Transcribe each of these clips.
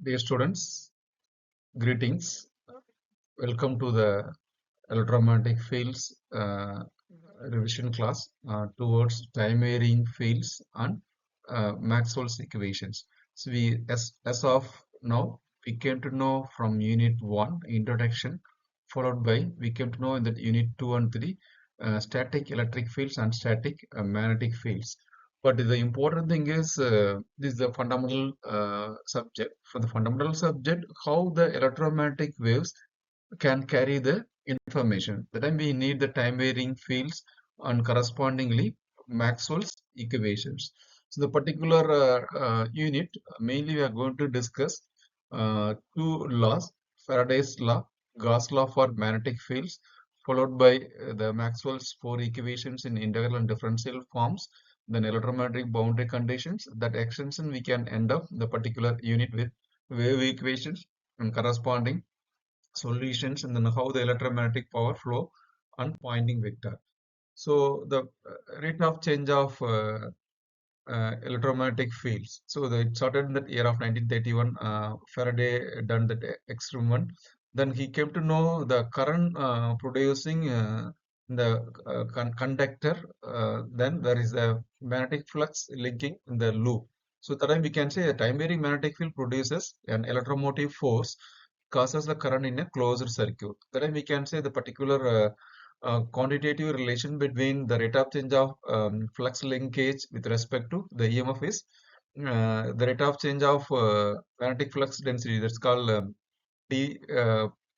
Dear students, greetings. Welcome to the Electromagnetic Fields revision class towards time varying fields and Maxwell's equations. So as of now, we came to know from Unit 1, Introduction, followed by we came to know in that Unit 2 and 3, static electric fields and static magnetic fields. But the important thing is this is the fundamental subject. For the fundamental subject, how the electromagnetic waves can carry the information. That time we need the time varying fields and correspondingly Maxwell's equations. So the particular unit, mainly we are going to discuss two laws: Faraday's law, Gauss law for magnetic fields, followed by the Maxwell's four equations in integral and differential forms, then electromagnetic boundary conditions. That extension we can end up the particular unit with wave equations and corresponding solutions, and then how the electromagnetic power flow and Poynting vector. So the rate of change of electromagnetic fields. So it started in the year of 1931. Faraday done that experiment. Then he came to know the current producing the conductor. Then there is a magnetic flux linking in the loop. So that time we can say a time varying magnetic field produces an electromotive force, causes the current in a closed circuit. That time we can say the particular quantitative relation between the rate of change of flux linkage with respect to the EMF is the rate of change of magnetic flux density. That's called d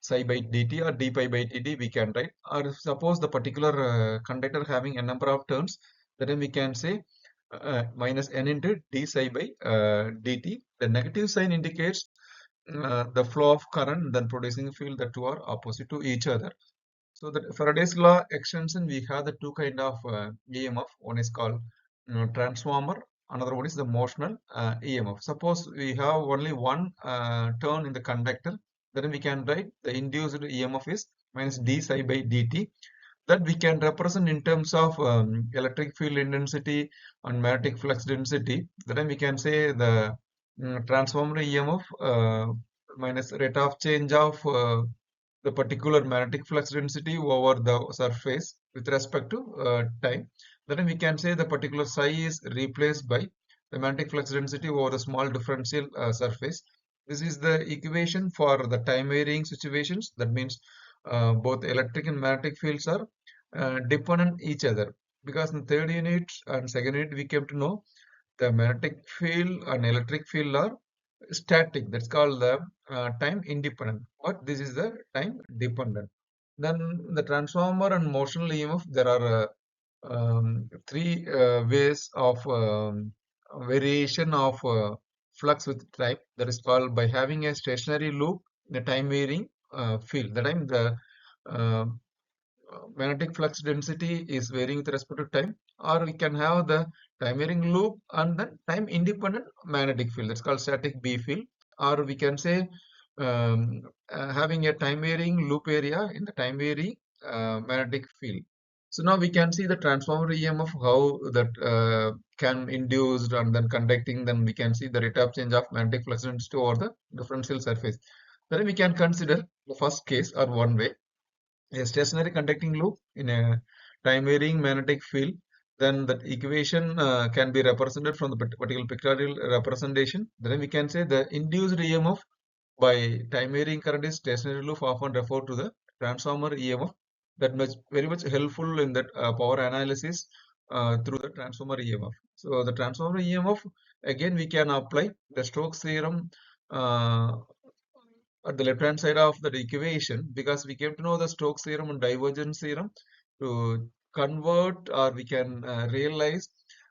psi by dt or d pi by dt. We can write. Or suppose the particular conductor having a number of turns, then we can say minus n into d psi by dt. The negative sign indicates the flow of current, then producing field. The two are opposite to each other. So the Faraday's law extension, we have the two kind of EMF. One is called transformer. Another one is the motional EMF. Suppose we have only one turn in the conductor, then we can write the induced EMF is minus d psi by dt. That we can represent in terms of electric field intensity and magnetic flux density. Then we can say the transformer EMF minus rate of change of the particular magnetic flux density over the surface with respect to time. Then we can say the particular psi is replaced by the magnetic flux density over the small differential surface. This is the equation for the time varying situations. That means both electric and magnetic fields are dependent each other. Because in the third unit and second unit we came to know the magnetic field and electric field are static. That's called the time independent, but this is the time dependent. Then the transformer and motional EMF, there are three ways of variation of flux with type. That is called by having a stationary loop, the time varying field. The time the uh, magnetic flux density is varying with respect to time, or we can have the time varying loop and then time independent magnetic field. That's called static B field, or we can say having a time varying loop area in the time varying magnetic field. So now we can see the transformer EMF, how that can induced and then conducting. Then we can see the rate of change of magnetic flux density over the differential surface. Then we can consider the first case or one way, a stationary conducting loop in a time varying magnetic field. Then that equation can be represented from the particular pictorial representation. Then we can say the induced EMF by time varying current is stationary loop, often referred to the transformer EMF. That much very much helpful in that power analysis through the transformer EMF. So the transformer EMF, again we can apply the Stokes theorem at the left hand side of the equation, because we came to know the Stokes theorem and divergence theorem to convert, or we can realize,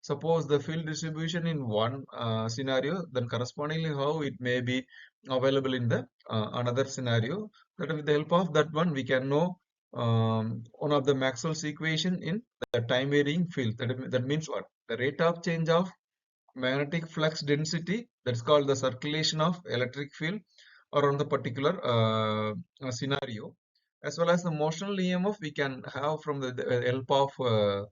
suppose the field distribution in one scenario, then correspondingly how it may be available in the another scenario. That with the help of that one we can know one of the Maxwell's equation in the time varying field. That means what? The rate of change of magnetic flux density, that's called the circulation of electric field around the particular scenario, as well as the motional EMF we can have from the help of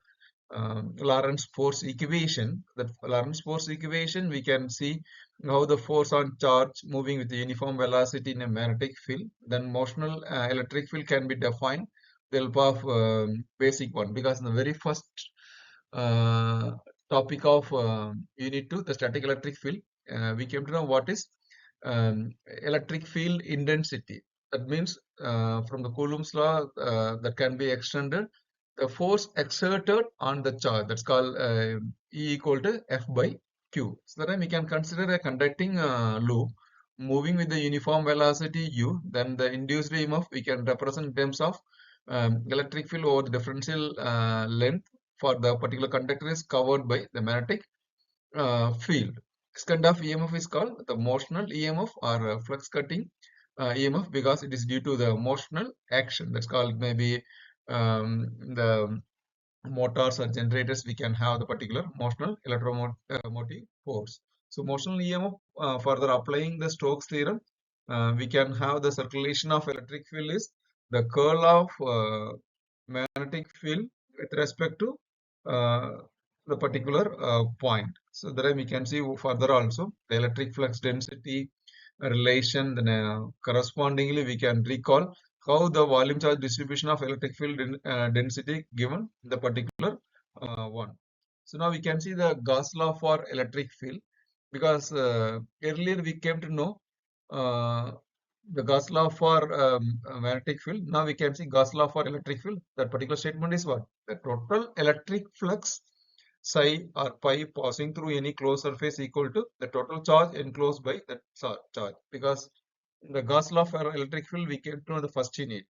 Lorentz force equation. That Lorentz force equation, we can see how the force on charge moving with the uniform velocity in a magnetic field. Then motional electric field can be defined with the help of basic one, because in the very first uh, topic of unit 2, the static electric field, we came to know what is electric field intensity. That means from the Coulomb's law, that can be extended the force exerted on the charge, that's called E equal to F by Q. So then we can consider a conducting loop moving with the uniform velocity U. Then the induced EMF we can represent in terms of electric field over the differential length for the particular conductor is covered by the magnetic field. This kind of EMF is called the motional EMF or flux cutting EMF, because it is due to the motional action. That's called maybe the motors or generators, we can have the particular motional electromotive force. So motional EMF, further applying the Stokes theorem, we can have the circulation of electric field is the curl of magnetic field with respect to uh, the particular point. So there we can see further also the electric flux density relation. Then correspondingly we can recall how the volume charge distribution of electric field density given the particular one. So now we can see the Gauss law for electric field, because earlier we came to know uh, the Gauss law for magnetic field. Now we can see Gauss law for electric field. That particular statement is what? The total electric flux psi or pi passing through any closed surface equal to the total charge enclosed by that charge. Because the Gauss law for electric field we came to know the first unit.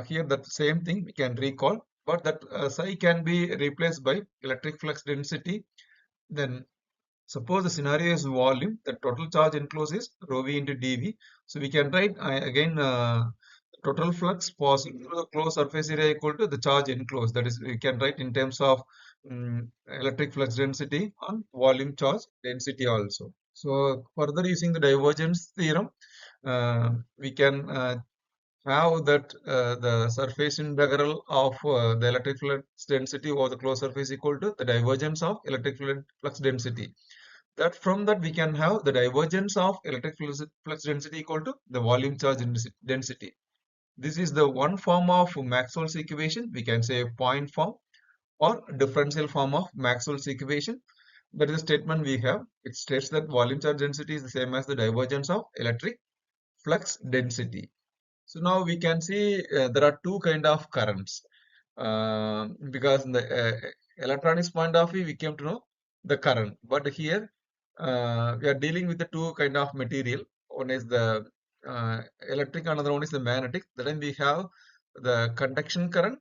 Here that same thing we can recall, but that psi can be replaced by electric flux density. Then suppose the scenario is volume, the total charge enclosed is rho v into dv. So we can write again total flux passing through the closed surface area equal to the charge enclosed. That is, we can write in terms of electric flux density on volume charge density also. So further using the divergence theorem, we can have that the surface integral of the electric flux density over the closed surface equal to the divergence of electric flux density. That from that we can have the divergence of electric flux density equal to the volume charge density. This is the one form of Maxwell's equation. We can say point form or differential form of Maxwell's equation. That is the statement we have. It states that volume charge density is the same as the divergence of electric flux density. So now we can see there are two kind of currents, because in the electronics point of view we came to know the current, but here we are dealing with the two kind of material. One is the electric, another one is the magnetic. Then we have the conduction current,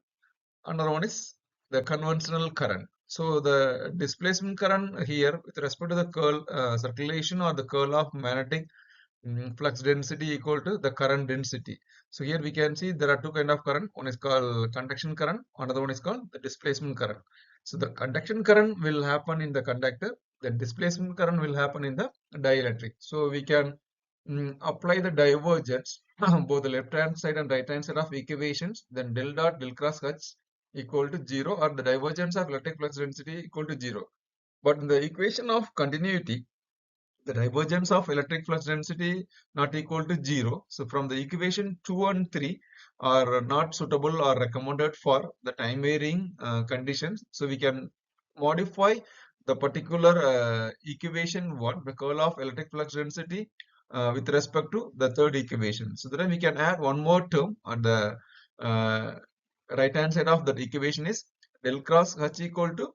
another one is the conventional current. So the displacement current here with respect to the curl circulation or the curl of magnetic flux density equal to the current density. So here we can see there are two kind of current. One is called conduction current, another one is called the displacement current. So the conduction current will happen in the conductor, the displacement current will happen in the dielectric. So we can apply the divergence both the left hand side and right hand side of equations. Then del dot del cross H equal to 0, or the divergence of electric flux density equal to 0. But in the equation of continuity, the divergence of electric flux density not equal to 0. So from the equation 2 and 3 are not suitable or recommended for the time varying conditions. So we can modify the particular equation 1, the curl of electric flux density with respect to the third equation. So then we can add one more term on the uh, right hand side of that equation is del cross H equal to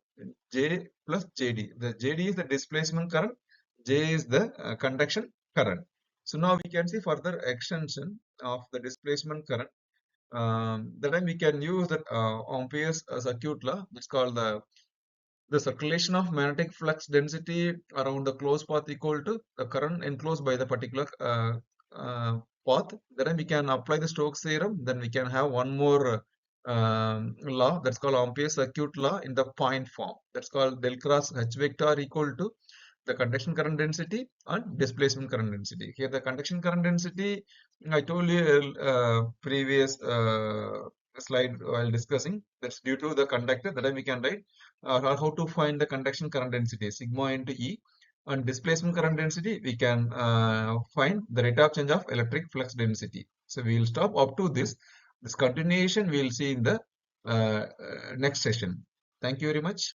J plus JD. The JD is the displacement current, J is the conduction current. So now we can see further extension of the displacement current. That time we can use that Ampere's circuit law. It's called the circulation of magnetic flux density around the closed path equal to the current enclosed by the particular path. Then we can apply the Stokes theorem. Then we can have one more law, that's called Ampere's circuit law in the point form. That's called del cross H vector equal to the conduction current density and displacement current density. Here the conduction current density, I told you previous slide while discussing. That's due to the conductor. That time we can write how to find the conduction current density, sigma into E. And displacement current density, we can find the rate of change of electric flux density. So we will stop up to this. This continuation we will see in the next session. Thank you very much.